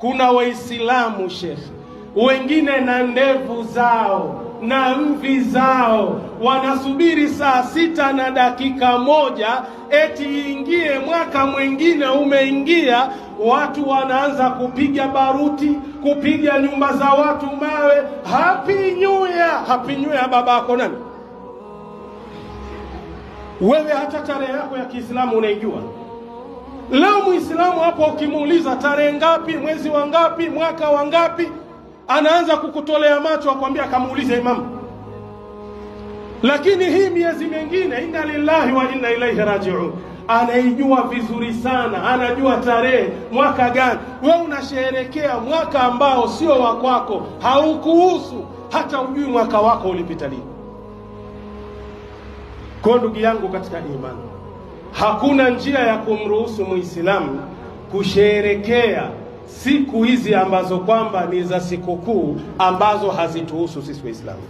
Kuna Waislamu shekhi, wengine na ndevu zao na mvi zao wanasubiri saa 6 na dakika 1 eti ingie mwaka mwingine umeingia, watu wanaanza kupiga baruti, kupiga nyumba za watu mawe. Happy New Year. Happy New Year baba yako nani? Wewe hata tarehe yako ya Kiislamu unaijua? Leo Muislamu hapo ukimuuliza tarehe ngapi, mwezi wa ngapi, mwaka wa ngapi, anaanza kukutolea macho akwambia kamuulize imamu. Lakini hii miezi mingine, inna lillahi wa inna ilaihi raji'un, anaijua vizuri sana, anajua tarehe, mwaka gani. Wewe unasherehekea mwaka ambao sio wa kwako, haukuhusu, hata ujui mwaka wako ulipita lini. Kwa ndugu yangu katika imani, hakuna njia ya kumruhusu Muislamu kusherehekea siku hizi ambazo kwamba ni za sikukuu ambazo hazituhusu sisi Waislamu.